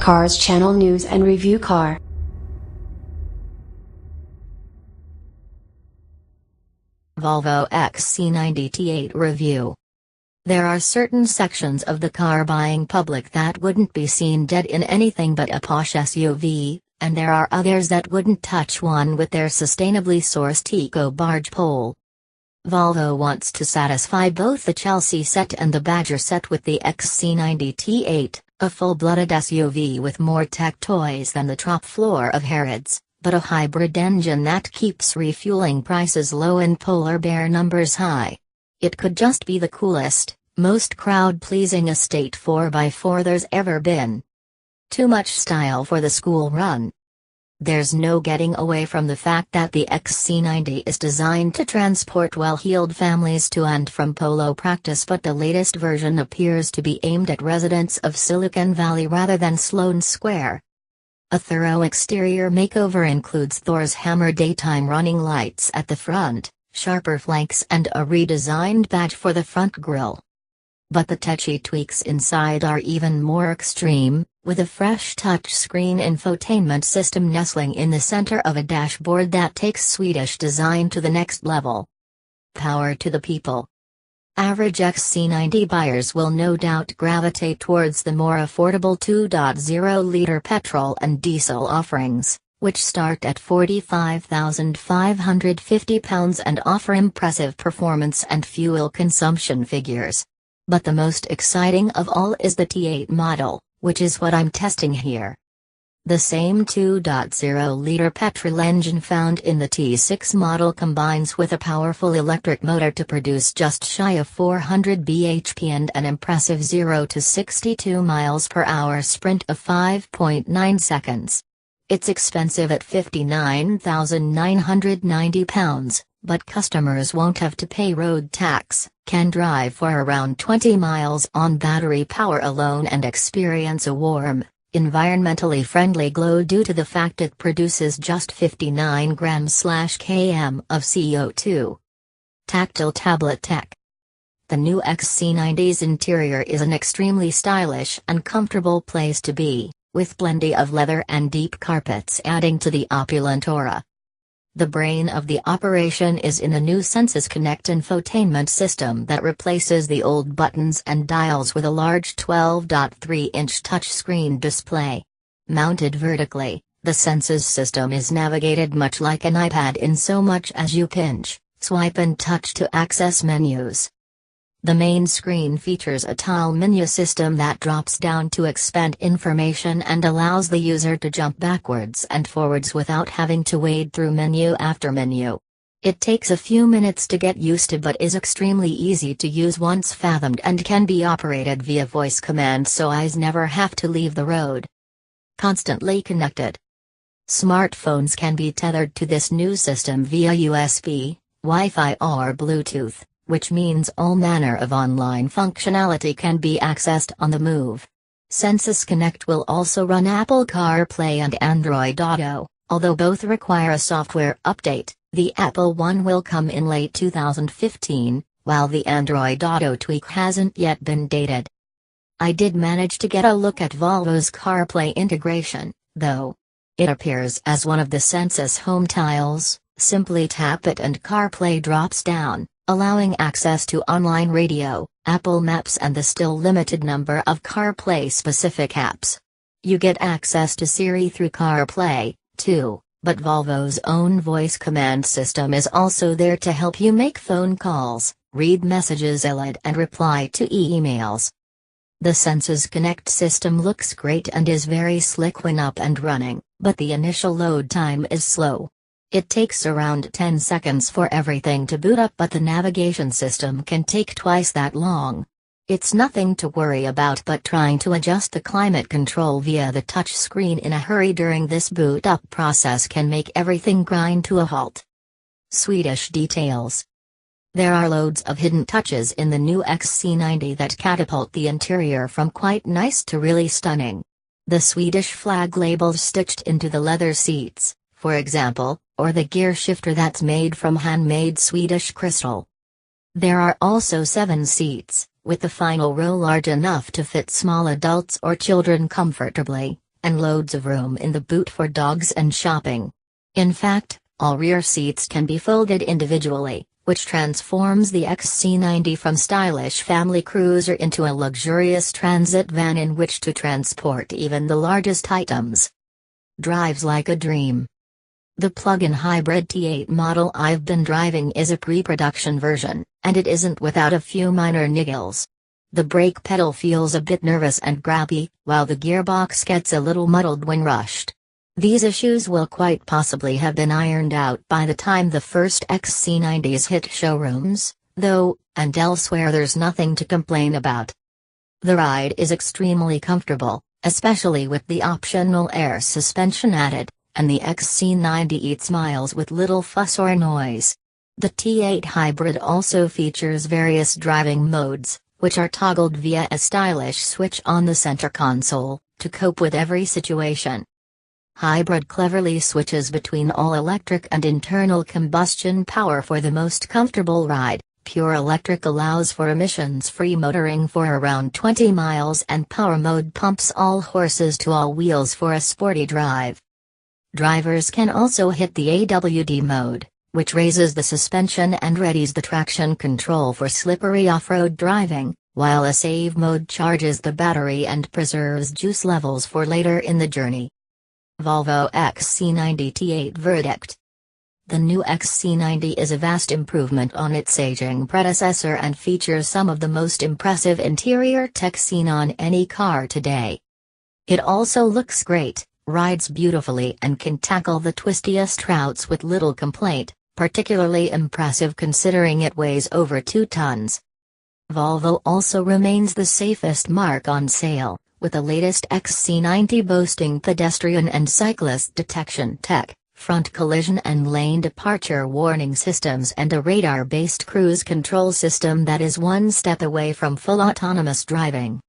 Cars Channel News and Review Car. Volvo XC90 T8 Review. There are certain sections of the car buying public that wouldn't be seen dead in anything but a posh SUV, and there are others that wouldn't touch one with their sustainably sourced eco-barge pole. Volvo wants to satisfy both the Chelsea set and the Badger set with the XC90 T8, a full-blooded SUV with more tech toys than the top floor of Harrods, but a hybrid engine that keeps refueling prices low and polar bear numbers high. It could just be the coolest, most crowd-pleasing estate 4x4 there's ever been. Too much style for the school run. There's no getting away from the fact that the XC90 is designed to transport well-heeled families to and from polo practice, but the latest version appears to be aimed at residents of Silicon Valley rather than Sloane Square. A thorough exterior makeover includes Thor's hammer daytime running lights at the front, sharper flanks and a redesigned badge for the front grille. But the touchy tweaks inside are even more extreme, with a fresh touchscreen infotainment system nestling in the center of a dashboard that takes Swedish design to the next level. Power to the people. Average XC90 buyers will no doubt gravitate towards the more affordable 2.0-liter petrol and diesel offerings, which start at £45,550 and offer impressive performance and fuel consumption figures. But the most exciting of all is the T8 model, which is what I'm testing here. The same 2.0-liter petrol engine found in the T6 model combines with a powerful electric motor to produce just shy of 400 bhp and an impressive 0 to 62 miles per hour sprint of 5.9 seconds. It's expensive at £59,990, but customers won't have to pay road tax, can drive for around 20 miles on battery power alone and experience a warm, environmentally friendly glow due to the fact it produces just 59 grams/km of CO2. Tactile tablet tech. The new XC90's interior is an extremely stylish and comfortable place to be, with plenty of leather and deep carpets adding to the opulent aura. The brain of the operation is in the new Sensus Connect infotainment system that replaces the old buttons and dials with a large 12.3-inch touchscreen display. Mounted vertically, the Sensus system is navigated much like an iPad in so much as you pinch, swipe and touch to access menus. The main screen features a tile menu system that drops down to expand information and allows the user to jump backwards and forwards without having to wade through menu after menu. It takes a few minutes to get used to but is extremely easy to use once fathomed and can be operated via voice command so eyes never have to leave the road. Constantly connected. Smartphones can be tethered to this new system via USB, Wi-Fi or Bluetooth, which means all manner of online functionality can be accessed on the move. Sensus Connect will also run Apple CarPlay and Android Auto, although both require a software update. The Apple one will come in late 2015, while the Android Auto tweak hasn't yet been dated. I did manage to get a look at Volvo's CarPlay integration, though. It appears as one of the Sensus home tiles. Simply tap it and CarPlay drops down, allowing access to online radio, Apple Maps and the still limited number of CarPlay-specific apps. You get access to Siri through CarPlay, too, but Volvo's own voice command system is also there to help you make phone calls, read messages aloud and reply to emails. The Sensus Connect system looks great and is very slick when up and running, but the initial load time is slow. It takes around 10 seconds for everything to boot up, but the navigation system can take twice that long. It's nothing to worry about, but trying to adjust the climate control via the touchscreen in a hurry during this boot up process can make everything grind to a halt. Swedish details. There are loads of hidden touches in the new XC90 that catapult the interior from quite nice to really stunning. The Swedish flag labels stitched into the leather seats, for example, or the gear shifter that's made from handmade Swedish crystal. There are also 7 seats, with the final row large enough to fit small adults or children comfortably, and loads of room in the boot for dogs and shopping. In fact, all rear seats can be folded individually, which transforms the XC90 from stylish family cruiser into a luxurious transit van in which to transport even the largest items. Drives like a dream. The plug-in hybrid T8 model I've been driving is a pre-production version, and it isn't without a few minor niggles. The brake pedal feels a bit nervous and grabby, while the gearbox gets a little muddled when rushed. These issues will quite possibly have been ironed out by the time the first XC90s hit showrooms, though, and elsewhere there's nothing to complain about. The ride is extremely comfortable, especially with the optional air suspension added, and the XC90 eats miles with little fuss or noise. The T8 Hybrid also features various driving modes, which are toggled via a stylish switch on the center console, to cope with every situation. Hybrid cleverly switches between all-electric and internal combustion power for the most comfortable ride. Pure electric allows for emissions-free motoring for around 20 miles and power mode pumps all horses to all wheels for a sporty drive. Drivers can also hit the AWD mode, which raises the suspension and readies the traction control for slippery off-road driving, while a save mode charges the battery and preserves juice levels for later in the journey. Volvo XC90 T8 verdict. The new XC90 is a vast improvement on its aging predecessor and features some of the most impressive interior tech seen on any car today. It also looks great, rides beautifully and can tackle the twistiest routes with little complaint, particularly impressive considering it weighs over 2 tons. Volvo also remains the safest marque on sale, with the latest XC90 boasting pedestrian and cyclist detection tech, front collision and lane departure warning systems and a radar-based cruise control system that is one step away from full autonomous driving.